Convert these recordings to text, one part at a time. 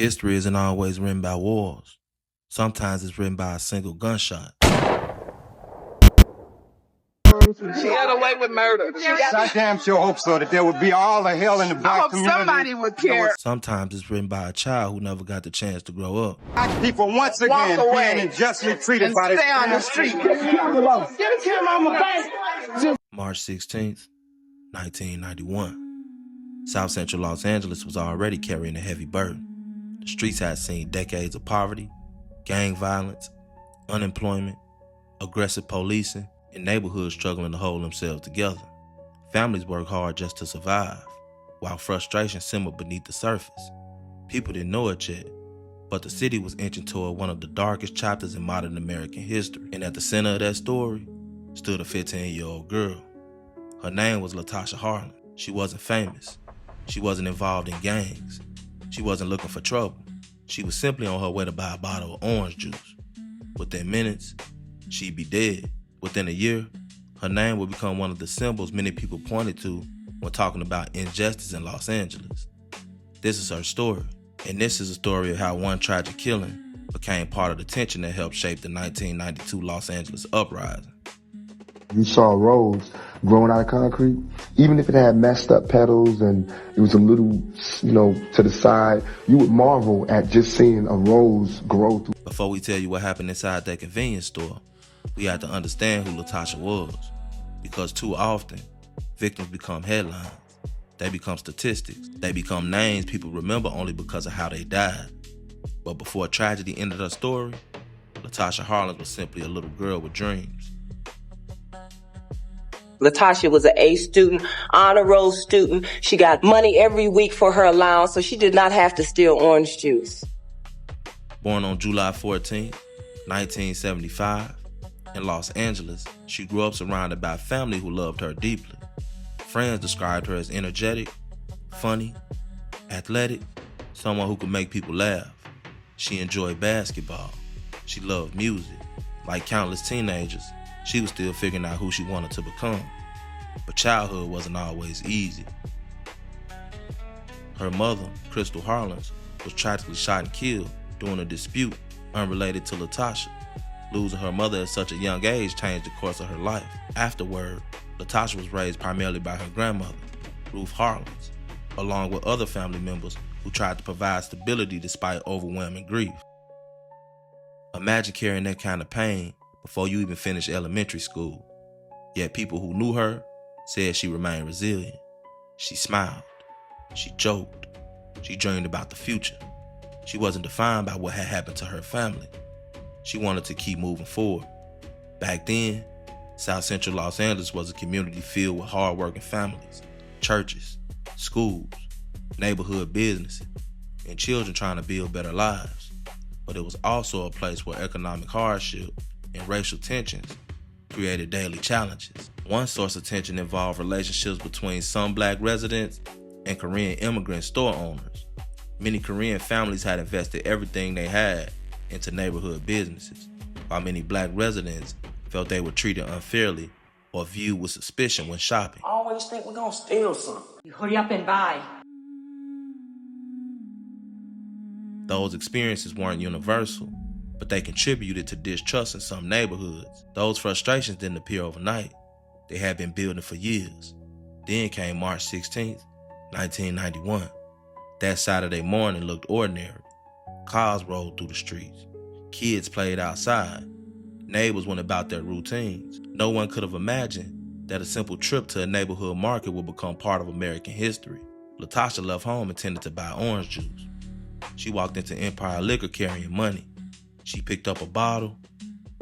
History isn't always written by wars. Sometimes it's written by a single gunshot. She got away with murder. I damn sure hope so, that there would be all the hell in the black community. I hope somebody would care. Sometimes it's written by a child who never got the chance to grow up. Black people once again being unjustly treated by this. Stay on the street. March 16th, 1991. South Central Los Angeles was already carrying a heavy burden. The streets had seen decades of poverty, gang violence, unemployment, aggressive policing, and neighborhoods struggling to hold themselves together. Families worked hard just to survive, while frustration simmered beneath the surface. People didn't know it yet, but the city was inching toward one of the darkest chapters in modern American history. And at the center of that story stood a 15-year-old girl. Her name was Latasha Harlins. She wasn't famous. She wasn't involved in gangs. She wasn't looking for trouble. She was simply on her way to buy a bottle of orange juice. Within minutes, she'd be dead. Within a year, her name would become one of the symbols many people pointed to when talking about injustice in Los Angeles. This is her story, and this is a story of how one tragic killing became part of the tension that helped shape the 1992 Los Angeles uprising. You saw a rose growing out of concrete, even if it had messed up petals and it was a little, to the side, you would marvel at just seeing a rose grow through. Before we tell you what happened inside that convenience store, we had to understand who Latasha was, because too often, victims become headlines. They become statistics. They become names people remember only because of how they died. But before tragedy ended her story, Latasha Harlins was simply a little girl with dreams. Latasha was an A student, honor roll student. She got money every week for her allowance, so she did not have to steal orange juice. Born on July 14, 1975, in Los Angeles, she grew up surrounded by family who loved her deeply. Friends described her as energetic, funny, athletic, someone who could make people laugh. She enjoyed basketball. She loved music. Like countless teenagers, she was still figuring out who she wanted to become. But childhood wasn't always easy. Her mother, Crystal Harlins, was tragically shot and killed during a dispute unrelated to Latasha. Losing her mother at such a young age changed the course of her life. Afterward, Latasha was raised primarily by her grandmother, Ruth Harlins, along with other family members who tried to provide stability despite overwhelming grief. Imagine carrying that kind of pain before you even finish elementary school. Yet people who knew her said she remained resilient. She smiled. She joked. She dreamed about the future. She wasn't defined by what had happened to her family. She wanted to keep moving forward. Back then, South Central Los Angeles was a community filled with hardworking families, churches, schools, neighborhood businesses, and children trying to build better lives. But it was also a place where economic hardship and racial tensions created daily challenges. One source of tension involved relationships between some black residents and Korean immigrant store owners. Many Korean families had invested everything they had into neighborhood businesses, while many black residents felt they were treated unfairly or viewed with suspicion when shopping. I always think we're gonna steal something. You hurry up and buy. Those experiences weren't universal, but they contributed to distrust in some neighborhoods. Those frustrations didn't appear overnight. They had been building for years. Then came March 16th, 1991. That Saturday morning looked ordinary. Cars rolled through the streets. Kids played outside. Neighbors went about their routines. No one could have imagined that a simple trip to a neighborhood market would become part of American history. Latasha left home intended to buy orange juice. She walked into Empire Liquor carrying money. She picked up a bottle.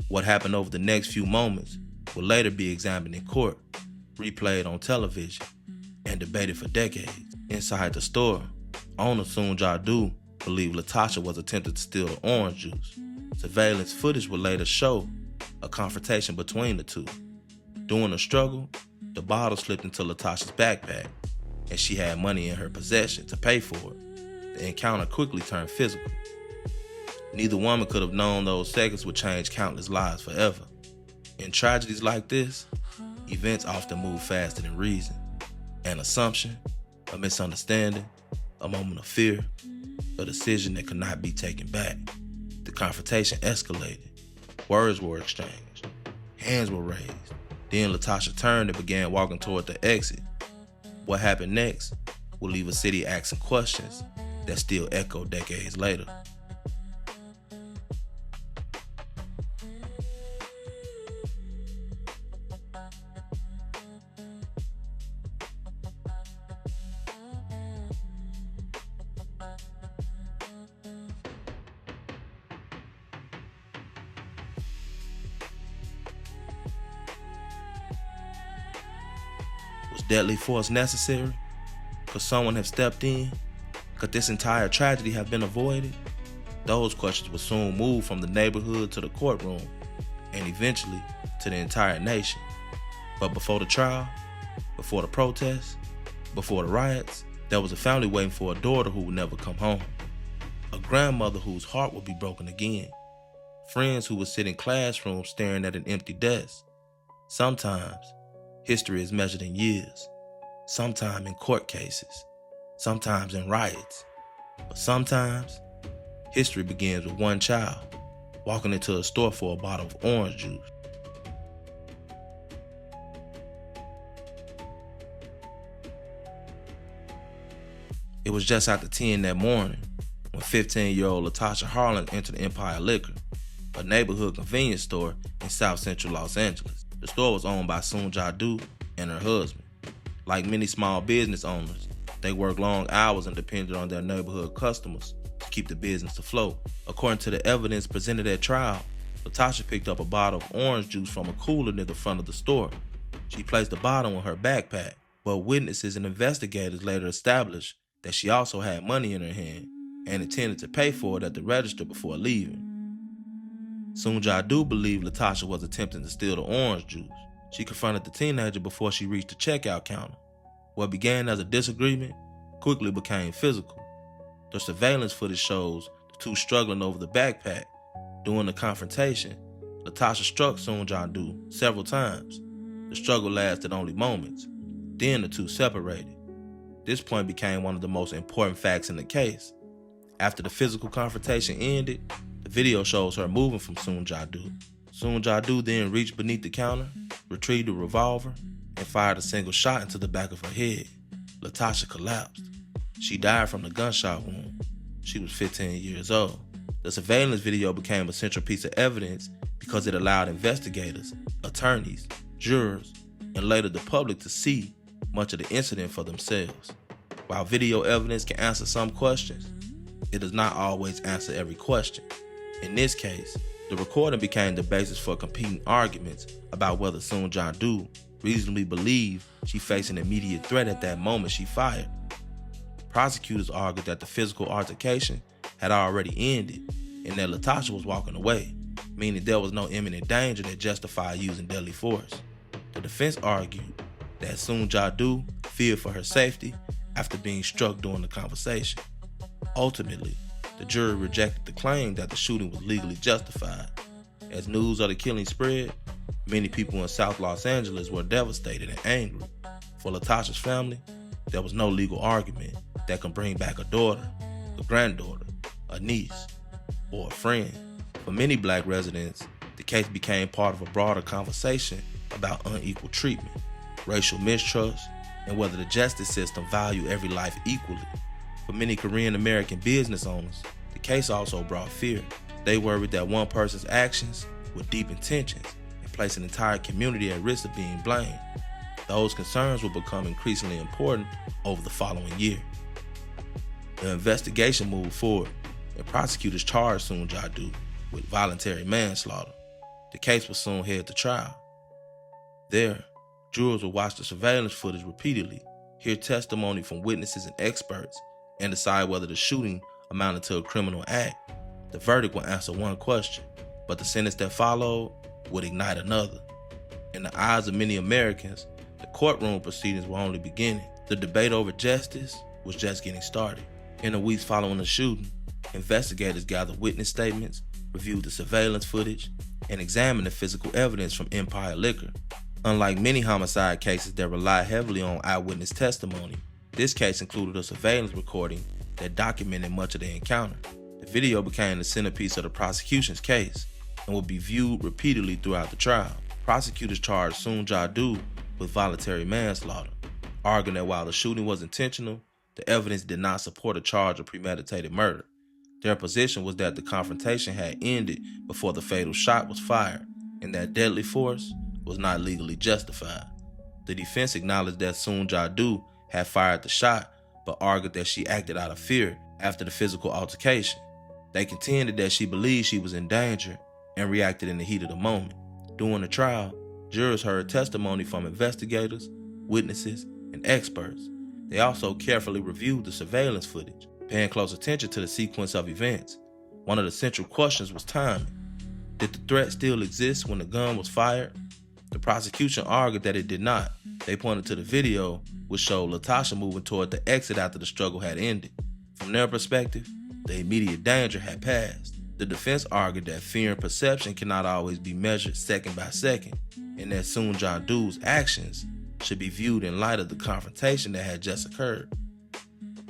What happened over the next few moments would later be examined in court, replayed on television, and debated for decades. Inside the store, owner Soon Jadu believed Latasha was attempting to steal the orange juice. Surveillance footage would later show a confrontation between the two. During the struggle, the bottle slipped into Latasha's backpack, and she had money in her possession to pay for it. The encounter quickly turned physical. Neither woman could have known those seconds would change countless lives forever. In tragedies like this, events often move faster than reason. An assumption, a misunderstanding, a moment of fear, a decision that could not be taken back. The confrontation escalated. Words were exchanged. Hands were raised. Then Latasha turned and began walking toward the exit. What happened next will leave a city asking questions that still echo decades later. Was deadly force necessary? Could someone have stepped in? Could this entire tragedy have been avoided? Those questions would soon move from the neighborhood to the courtroom, and eventually to the entire nation. But before the trial, before the protests, before the riots, there was a family waiting for a daughter who would never come home. A grandmother whose heart would be broken again. Friends who would sit in classrooms staring at an empty desk. Sometimes, history is measured in years. Sometimes in court cases. Sometimes in riots. But sometimes, history begins with one child walking into a store for a bottle of orange juice. It was just after 10 that morning when 15-year-old Latasha Harlins entered Empire Liquor, a neighborhood convenience store in South Central Los Angeles. The store was owned by Soon Ja-Do and her husband. Like many small business owners, they worked long hours and depended on their neighborhood customers to keep the business afloat. According to the evidence presented at trial, Latasha picked up a bottle of orange juice from a cooler near the front of the store. She placed the bottle in her backpack, but witnesses and investigators later established that she also had money in her hand and intended to pay for it at the register before leaving. Soon Ja-Do believed Latasha was attempting to steal the orange juice. She confronted the teenager before she reached the checkout counter. What began as a disagreement quickly became physical. The surveillance footage shows the two struggling over the backpack. During the confrontation, Latasha struck Soon Ja-Do several times. The struggle lasted only moments. Then the two separated. This point became one of the most important facts in the case. After the physical confrontation ended, the video shows her moving from Soon Ja-Do. Soon Ja-Do then reached beneath the counter, retrieved a revolver, and fired a single shot into the back of her head. Latasha collapsed. She died from the gunshot wound. She was 15 years old. The surveillance video became a central piece of evidence because it allowed investigators, attorneys, jurors, and later the public to see much of the incident for themselves. While video evidence can answer some questions, it does not always answer every question. In this case, the recording became the basis for competing arguments about whether Soon Ja-Do reasonably believed she faced an immediate threat at that moment she fired. Prosecutors argued that the physical altercation had already ended and that Latasha was walking away, meaning there was no imminent danger that justified using deadly force. The defense argued that Soon Ja-Do feared for her safety after being struck during the conversation. Ultimately, the jury rejected the claim that the shooting was legally justified. As news of the killing spread, many people in South Los Angeles were devastated and angry. For Latasha's family, there was no legal argument that can bring back a daughter, a granddaughter, a niece, or a friend. For many black residents, the case became part of a broader conversation about unequal treatment, racial mistrust, and whether the justice system valued every life equally. For many Korean American business owners, the case also brought fear. They worried that one person's actions with deep intentions and place an entire community at risk of being blamed. Those concerns would become increasingly important over the following year. The investigation moved forward, and prosecutors charged Soon Ja-Do with voluntary manslaughter. The case was soon headed to trial. There, jurors would watch the surveillance footage repeatedly, hear testimony from witnesses and experts, and decide whether the shooting amounted to a criminal act. The verdict would answer one question, but the sentence that followed would ignite another. In the eyes of many Americans, the courtroom proceedings were only beginning. The debate over justice was just getting started. In the weeks following the shooting, investigators gathered witness statements, reviewed the surveillance footage, and examined the physical evidence from Empire Liquor. Unlike many homicide cases that rely heavily on eyewitness testimony, this case included a surveillance recording that documented much of the encounter. The video became the centerpiece of the prosecution's case and would be viewed repeatedly throughout the trial. Prosecutors charged Soon Ja Do with voluntary manslaughter, arguing that while the shooting was intentional, the evidence did not support a charge of premeditated murder. Their position was that the confrontation had ended before the fatal shot was fired, and that deadly force was not legally justified. The defense acknowledged that Soon Ja Do had fired the shot, but argued that she acted out of fear after the physical altercation. They contended that she believed she was in danger and reacted in the heat of the moment. During the trial, jurors heard testimony from investigators, witnesses, and experts. They also carefully reviewed the surveillance footage, paying close attention to the sequence of events. One of the central questions was timing. Did the threat still exist when the gun was fired? The prosecution argued that it did not. They pointed to the video, which showed Latasha moving toward the exit after the struggle had ended. From their perspective, the immediate danger had passed. The defense argued that fear and perception cannot always be measured second by second, and that Soon Ja Do's actions should be viewed in light of the confrontation that had just occurred.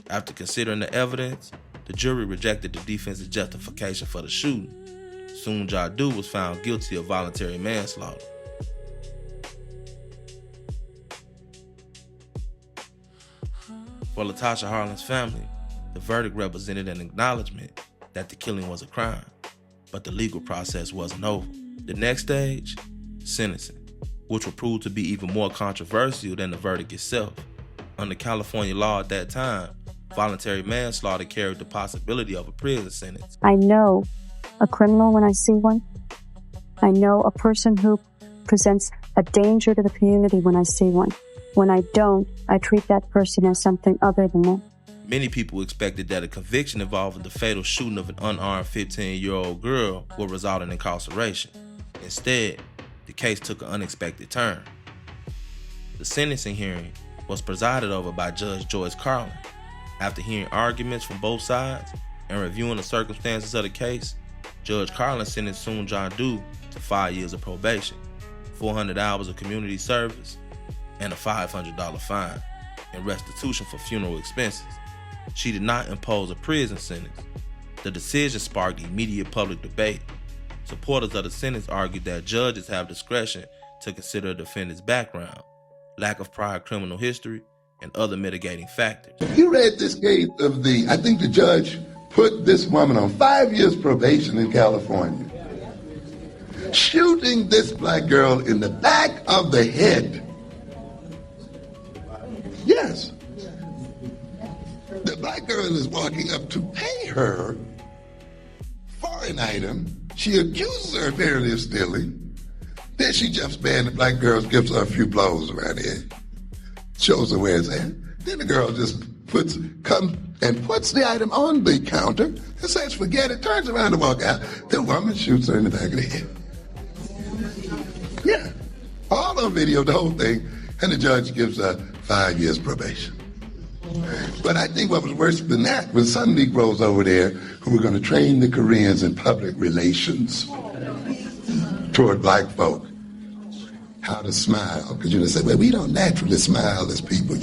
After considering the evidence, the jury rejected the defense's justification for the shooting. Soon Ja Do was found guilty of voluntary manslaughter. For Latasha Harlins' family, the verdict represented an acknowledgement that the killing was a crime, but the legal process wasn't over. The next stage, sentencing, which would prove to be even more controversial than the verdict itself. Under California law at that time, voluntary manslaughter carried the possibility of a prison sentence. I know a criminal when I see one. I know a person who presents a danger to the community when I see one. When I don't, I treat that person as something other than that. Many people expected that a conviction involving the fatal shooting of an unarmed 15-year-old girl would result in incarceration. Instead, the case took an unexpected turn. The sentencing hearing was presided over by Judge Joyce Carlin. After hearing arguments from both sides and reviewing the circumstances of the case, Judge Carlin sentenced Soon Ja Do to 5 years of probation, 400 hours of community service, and a $500 fine and restitution for funeral expenses. She did not impose a prison sentence. The decision sparked immediate public debate. Supporters of the sentence argued that judges have discretion to consider a defendant's background, lack of prior criminal history, and other mitigating factors. You read this case of I think the judge put this woman on 5 years probation in California. Shooting this black girl in the back of the head. Yes. The black girl is walking up to pay her for an item. She accuses her apparently of stealing. Then she jumps back and the black girl gives her a few blows around here. Shows her where it's at. Then the girl just puts the item on the counter and says, forget it, turns around and walk out. The woman shoots her in the back of the head. Yeah. All on video, the whole thing. And the judge gives her 5 years probation. But I think what was worse than that was some Negroes over there who were going to train the Koreans in public relations toward black folk. How to smile. Because you say, well, we don't naturally smile as people.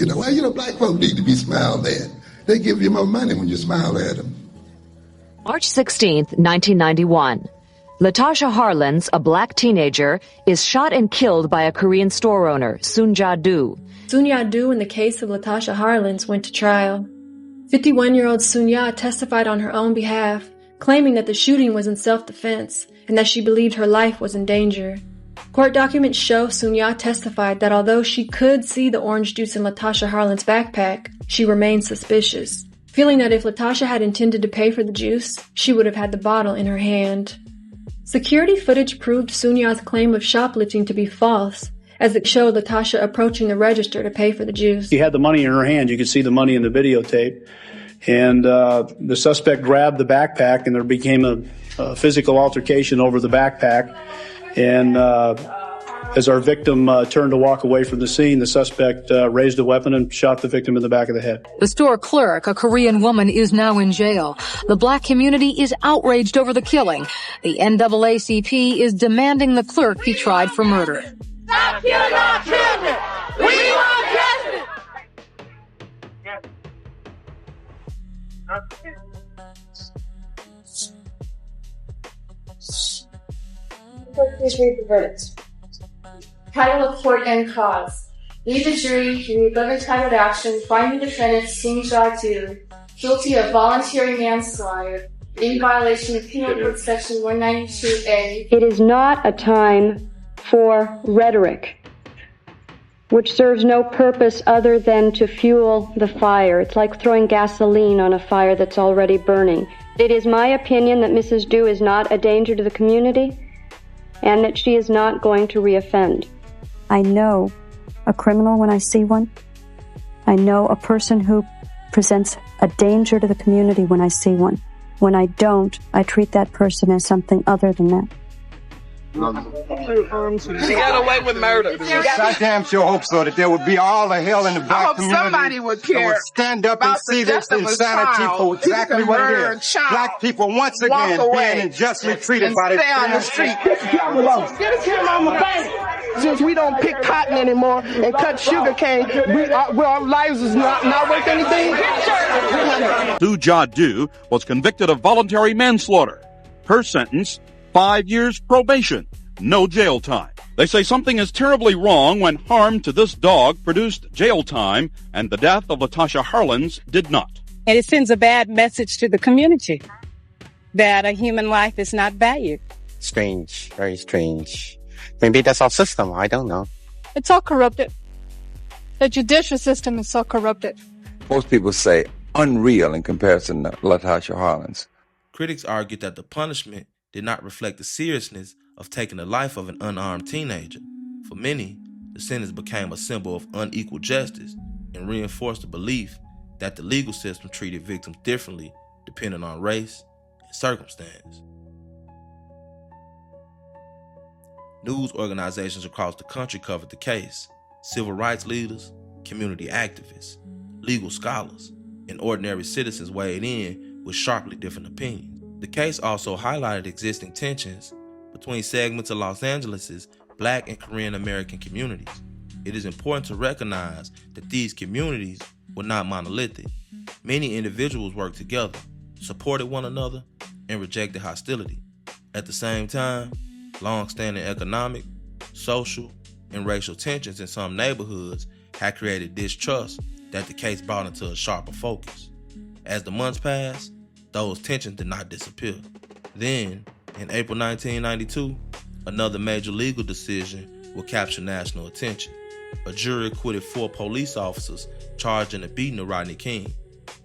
Black folk need to be smiled at. They give you more money when you smile at them. March 16th, 1991. Latasha Harlins, a black teenager, is shot and killed by a Korean store owner, Soon Ja Do. Soon Ja Do in the case of Latasha Harlins went to trial. 51-year-old Soon Ya testified on her own behalf, claiming that the shooting was in self-defense and that she believed her life was in danger. Court documents show Soon Ya testified that although she could see the orange juice in Latasha Harlins' backpack, she remained suspicious, feeling that if Latasha had intended to pay for the juice, she would have had the bottle in her hand. Security footage proved Soon Ya's claim of shoplifting to be false, as it showed Latasha approaching the register to pay for the juice. She had the money in her hand. You could see the money in the videotape. And the suspect grabbed the backpack, and there became a physical altercation over the backpack. And as our victim turned to walk away from the scene, the suspect raised a weapon and shot the victim in the back of the head. The store clerk, a Korean woman, is now in jail. The black community is outraged over the killing. The NAACP is demanding the clerk be tried for murder. Stop killing our children! We want justice! Please read the verdict. Title of court and cause. We, the jury, in the above-entitled action, find the defendant, Soon-Ja Do, guilty of voluntary manslaughter in violation of Penal Code Section 192A. It is not a time for rhetoric, which serves no purpose other than to fuel the fire. It's like throwing gasoline on a fire that's already burning. It is my opinion that Mrs. Do is not a danger to the community and that she is not going to reoffend. I know a criminal when I see one. I know a person who presents a danger to the community when I see one. When I don't, I treat that person as something other than that. She got away with murder. I damn sure hope so, that there would be all the hell in the black community. I hope somebody would care that would stand up and see this insanity for exactly what it is. Black people once again being unjustly treated by the street. Get a camera on my face. Since we don't pick cotton anymore and cut sugar cane, our lives is not worth anything. Soon-Ja Do was convicted of voluntary manslaughter. Her sentence, 5 years probation, no jail time. They say something is terribly wrong when harm to this dog produced jail time and the death of Latasha Harlins did not. And it sends a bad message to the community that a human life is not valued. Strange, very strange. Maybe that's our system, I don't know. It's all corrupted. The judicial system is so corrupted. Most people say unreal in comparison to Latasha Harlins. Critics argued that the punishment did not reflect the seriousness of taking the life of an unarmed teenager. For many, the sentence became a symbol of unequal justice and reinforced the belief that the legal system treated victims differently depending on race and circumstance. News organizations across the country covered the case. Civil rights leaders, community activists, legal scholars, and ordinary citizens weighed in with sharply different opinions. The case also highlighted existing tensions between segments of Los Angeles' Black and Korean American communities. It is important to recognize that these communities were not monolithic. Many individuals worked together, supported one another, and rejected hostility. At the same time, long-standing economic, social, and racial tensions in some neighborhoods had created distrust that the case brought into a sharper focus. As the months passed, those tensions did not disappear. Then, in April 1992, another major legal decision would capture national attention. A jury acquitted 4 police officers charged in the beating of Rodney King.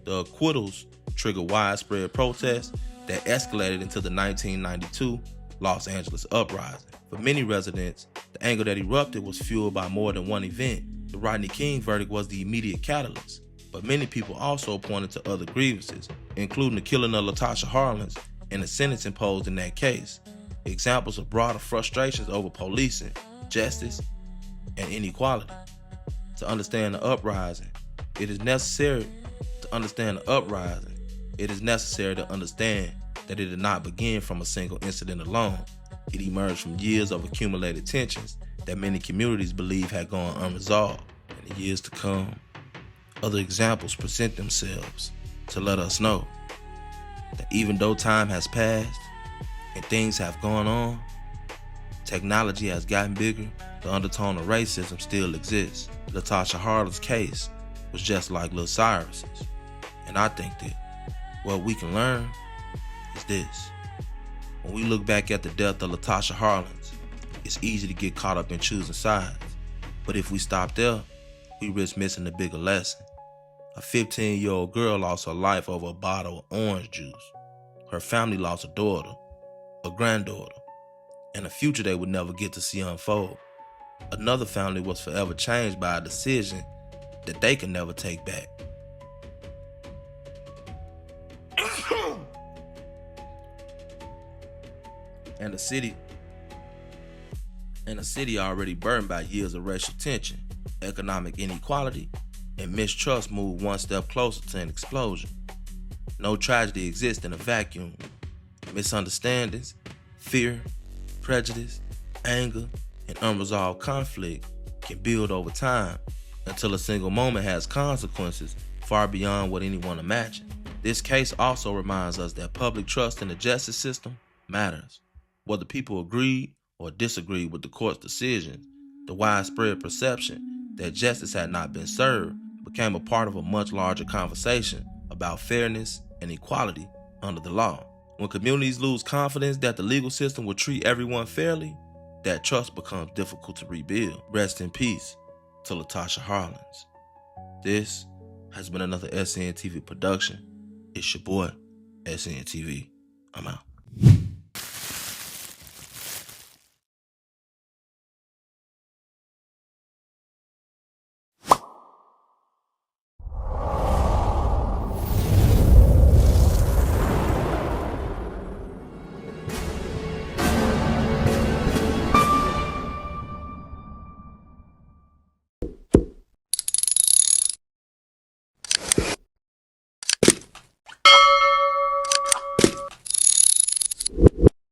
The acquittals triggered widespread protests that escalated into the 1992 Los Angeles uprising. For many residents, the anger that erupted was fueled by more than one event. The Rodney King verdict was the immediate catalyst, but many people also pointed to other grievances, including the killing of Latasha Harlins and the sentence imposed in that case. Examples of broader frustrations over policing, justice, and inequality. To understand the uprising, it is necessary to understand that it did not begin from a single incident alone. It emerged from years of accumulated tensions that many communities believe had gone unresolved. In the years to come, other examples present themselves to let us know that even though time has passed and things have gone on, technology has gotten bigger, the undertone of racism still exists. Latasha Harlins' case was just like Lil Cyrus's. And I think that what we can learn is this. When we look back at the death of Latasha Harlins, it's easy to get caught up in choosing sides. But if we stop there, we risk missing the bigger lesson. A 15-year-old girl lost her life over a bottle of orange juice. Her family lost a daughter, a granddaughter, and a future they would never get to see unfold. Another family was forever changed by a decision that they could never take back. And a city already burned by years of racial tension, economic inequality, and mistrust moved one step closer to an explosion. No tragedy exists in a vacuum. Misunderstandings, fear, prejudice, anger, and unresolved conflict can build over time until a single moment has consequences far beyond what anyone imagined. This case also reminds us that public trust in the justice system matters. Whether people agreed or disagreed with the court's decision, the widespread perception that justice had not been served became a part of a much larger conversation about fairness and equality under the law. When communities lose confidence that the legal system will treat everyone fairly, that trust becomes difficult to rebuild. Rest in peace to Latasha Harlins. This has been another SN TV production. It's your boy, SN TV. I'm out.